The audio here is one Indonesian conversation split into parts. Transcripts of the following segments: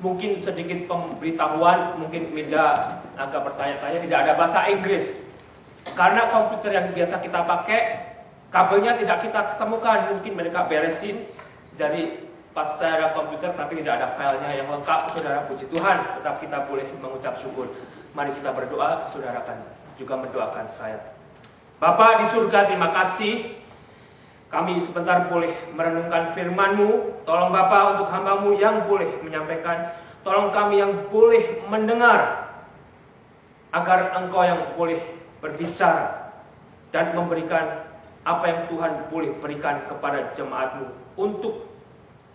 Mungkin sedikit pemberitahuan, mungkin Winda agak bertanya-tanya, tidak ada bahasa Inggris. Karena komputer yang biasa kita pakai, kabelnya tidak kita ketemukan, mungkin mereka beresin dari pas secara komputer, tapi tidak ada filenya yang lengkap. Saudara, puji Tuhan, tetap kita boleh mengucap syukur. Mari kita berdoa, saudara akan juga mendoakan saya. Bapa di surga, terima kasih. Kami sebentar boleh merenungkan firman-Mu. Tolong Bapa untuk hamba-Mu yang boleh menyampaikan. Tolong kami yang boleh mendengar. Agar Engkau yang boleh berbicara dan memberikan apa yang Tuhan boleh berikan kepada jemaat-Mu untuk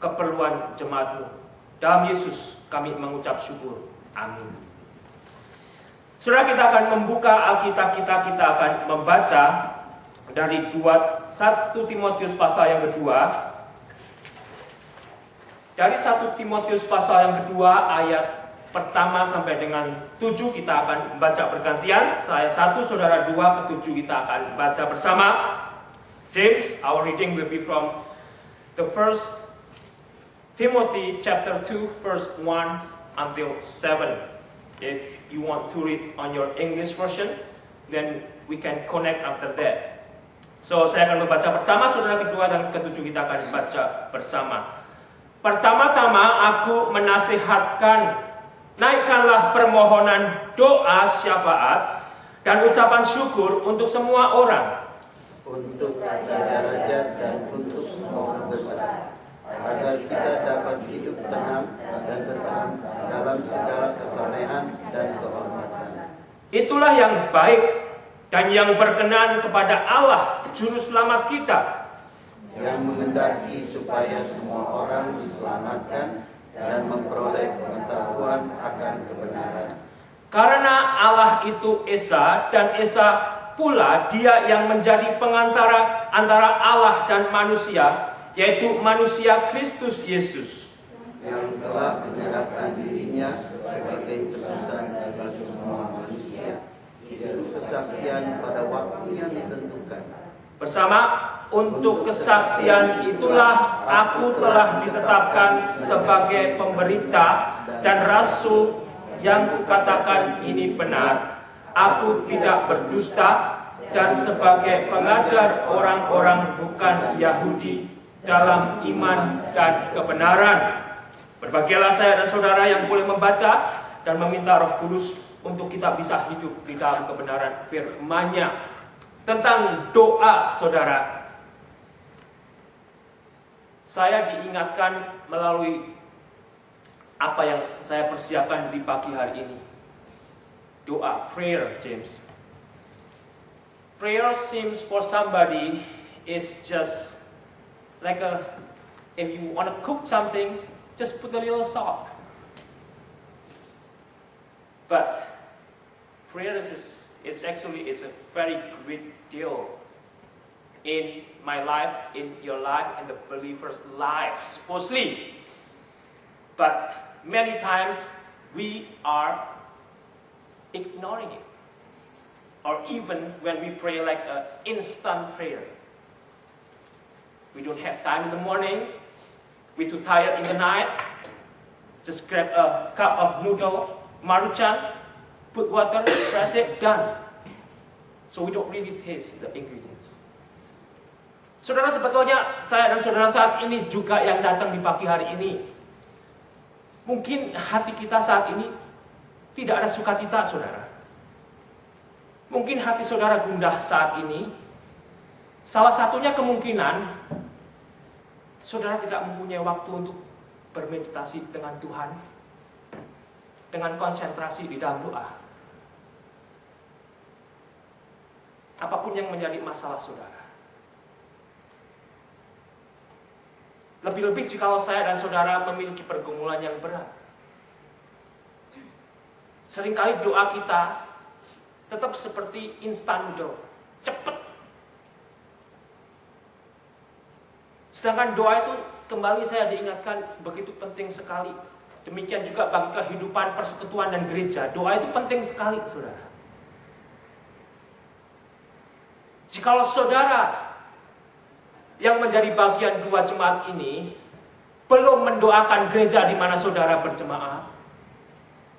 keperluan jemaat-Mu. Dalam Yesus kami mengucap syukur. Amin. Saudara, kita akan membuka Alkitab kita akan membaca dari 1 Timotius pasal yang kedua. Dari 1 Timotius pasal yang kedua ayat pertama sampai dengan 7 kita akan membaca bergantian. Saya 1, saudara 2, ke 7 kita akan baca bersama. James, our reading will be from the first Timothy chapter 2 verse 1 until 7. If you want to read on your English version, then we can connect after that. So, saya akan membaca pertama, saudara kedua dan ketujuh kita akan baca bersama. Pertama-tama aku menasihatkan, naikkanlah permohonan, doa, syafaat, dan ucapan syukur untuk semua orang. Untuk raja-raja dan untuk semua besar, agar kita dapat hidup tenang dan tenang dalam segala kesalehan dan kehormatan. Itulah yang baik dan yang berkenan kepada Allah, Juru Selamat kita, yang mengendaki supaya semua orang diselamatkan dan memperoleh pengetahuan akan kebenaran. Karena Allah itu Esa, dan Esa pula Dia yang menjadi pengantara antara Allah dan manusia, yaitu manusia Kristus Yesus, yang telah menyerahkan dirinya sebagai tebusan bagi semua manusia, yaitu kesaksian pada waktu yang ditentukan. Bersama untuk kesaksian itulah aku telah ditetapkan sebagai pemberita dan rasul yang kukatakan ini benar. Aku tidak berdusta, dan sebagai pengajar orang-orang bukan Yahudi dalam iman dan kebenaran. Berbahagialah saya dan saudara yang boleh membaca dan meminta Roh Kudus untuk kita bisa hidup di dalam kebenaran firman-Nya. Tentang doa, saudara, saya diingatkan melalui apa yang saya persiapkan di pagi hari ini. Doa, prayer, James. Prayer seems for somebody is just like if you want to cook something, just put a little salt. But prayer is a very great deal in my life, in your life, in the believer's life, supposedly. But many times we are ignoring it. Or even when we pray like an instant prayer. We don't have time in the morning. We're too tired in the night. Just grab a cup of noodle, maruchan, put water, press it, done. So we don't really taste the ingredients. Saudara, sebetulnya saya dan saudara saat ini juga yang datang di pagi hari ini, mungkin hati kita saat ini tidak ada sukacita, saudara. Mungkin hati saudara gundah saat ini. Salah satunya kemungkinan saudara tidak mempunyai waktu untuk bermeditasi dengan Tuhan, dengan konsentrasi di dalam doa. Apapun yang menjadi masalah saudara. Lebih-lebih jika saya dan saudara memiliki pergumulan yang berat. Seringkali doa kita tetap seperti instan noodle, cepat. Sedangkan doa itu kembali saya diingatkan begitu penting sekali. Demikian juga bagi kehidupan persekutuan dan gereja, doa itu penting sekali, saudara. Jikalau saudara yang menjadi bagian dua jemaat ini belum mendoakan gereja di mana saudara berjemaat,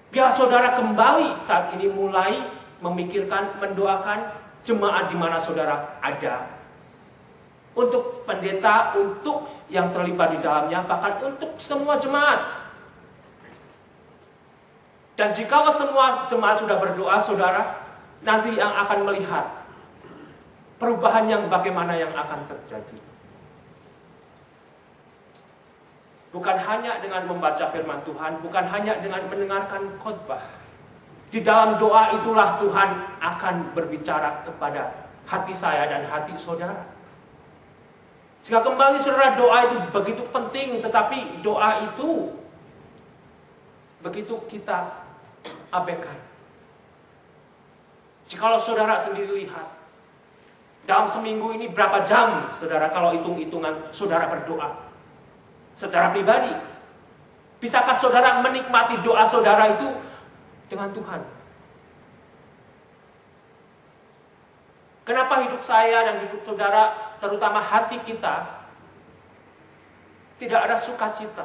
biar saudara kembali saat ini mulai memikirkan, mendoakan jemaat di mana saudara ada. Untuk pendeta, untuk yang terlibat di dalamnya, bahkan untuk semua jemaat. Dan jika semua jemaat sudah berdoa, saudara, nanti yang akan melihat perubahan yang bagaimana yang akan terjadi. Bukan hanya dengan membaca firman Tuhan, bukan hanya dengan mendengarkan khotbah. Di dalam doa itulah Tuhan akan berbicara kepada hati saya dan hati saudara. Jika kembali saudara, doa itu begitu penting, tetapi doa itu begitu kita abaikan. Jikalau saudara sendiri lihat, dalam seminggu ini berapa jam saudara kalau hitung-hitungan saudara berdoa secara pribadi? Bisakah saudara menikmati doa saudara itu dengan Tuhan? Kenapa hidup saya dan hidup saudara, terutama hati kita, tidak ada sukacita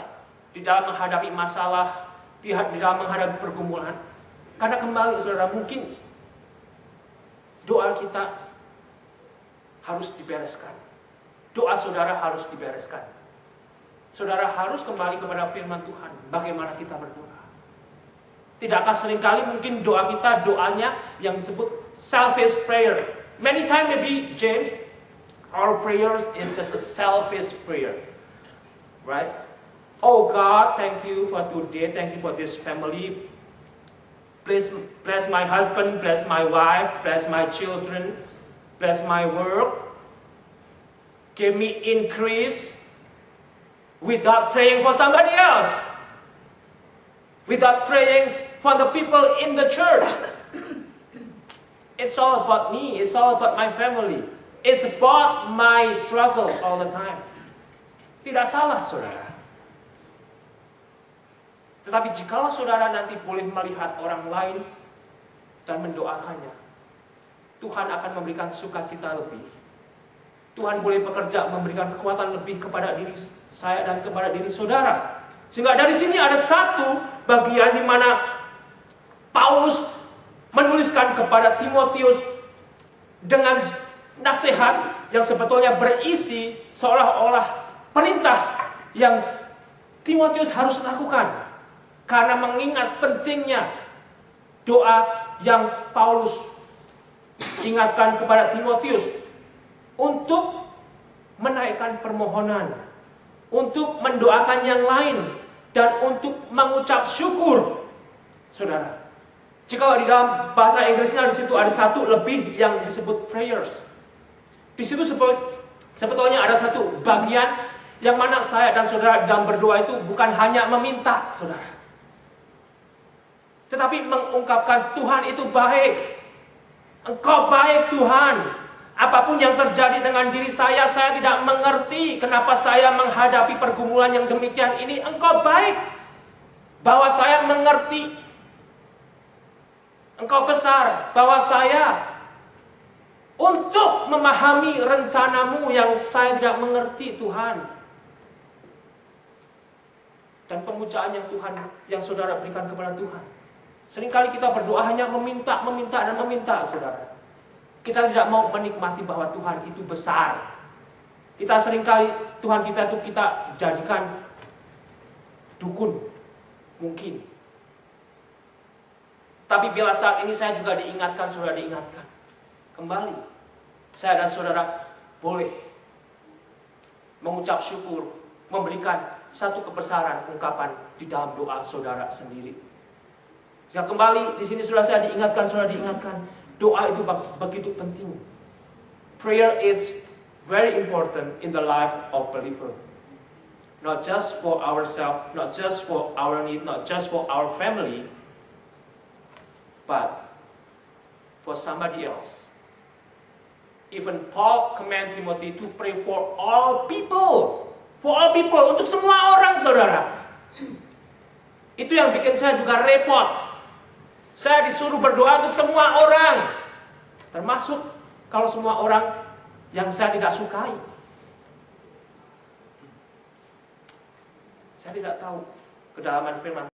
di dalam menghadapi masalah, di dalam menghadapi pergumulan? Karena kembali saudara, mungkin doa kita harus dibereskan. Doa saudara harus dibereskan. Saudara harus kembali kepada firman Tuhan. Bagaimana kita berdoa? Tidakkah seringkali mungkin doa kita, doanya yang disebut selfish prayer? Many times maybe, James, our prayers is just a selfish prayer. Right? Oh God, thank you for today. Thank you for this family. Please bless my husband, bless my wife, bless my children, bless my work. Give me increase, without praying for somebody else. Without praying for the people in the church. It's all about me. It's all about my family. It's about my struggle all the time. Tidak salah, saudara. Tetapi jikalau saudara nanti boleh melihat orang lain dan mendoakannya, Tuhan akan memberikan sukacita lebih. Tuhan boleh bekerja memberikan kekuatan lebih kepada diri saya dan kepada diri saudara. Sehingga dari sini ada satu bagian di mana Paulus menuliskan kepada Timotius dengan nasihat yang sebetulnya berisi seolah-olah perintah yang Timotius harus lakukan. Karena mengingat pentingnya doa yang Paulus ingatkan kepada Timotius untuk menaikkan permohonan, untuk mendoakan yang lain, dan untuk mengucap syukur. Saudara, jika di dalam bahasa Inggrisnya di situ ada satu lebih yang disebut prayers. Di situ sebetulnya ada satu bagian yang mana saya dan saudara dalam berdoa itu bukan hanya meminta, saudara, tetapi mengungkapkan Tuhan itu baik. Engkau baik Tuhan. Apapun yang terjadi dengan diri saya tidak mengerti kenapa saya menghadapi pergumulan yang demikian ini. Engkau baik. Bahwa saya mengerti Engkau besar, bahwa saya untuk memahami rencanamu yang saya tidak mengerti, Tuhan. Dan pemujaan yang Tuhan, yang saudara berikan kepada Tuhan. Seringkali kita berdoa hanya meminta, dan meminta, saudara. Kita tidak mau menikmati bahwa Tuhan itu besar. Kita seringkali Tuhan kita itu kita jadikan dukun, mungkin. Tapi bila saat ini saya juga diingatkan, saudara diingatkan. Kembali, saya dan saudara boleh mengucap syukur, memberikan satu kebesaran ungkapan di dalam doa saudara sendiri. Saya kembali di sini saudara saya diingatkan, doa itu begitu penting. Prayer is very important in the life of believer. Not just for ourselves, not just for our need, not just for our family, but for somebody else. Even Paul command Timothy to pray for all people. For all people, untuk semua orang, saudara. Itu yang bikin saya juga repot. Saya disuruh berdoa untuk semua orang. Termasuk kalau semua orang yang saya tidak sukai. Saya tidak tahu kedalaman firman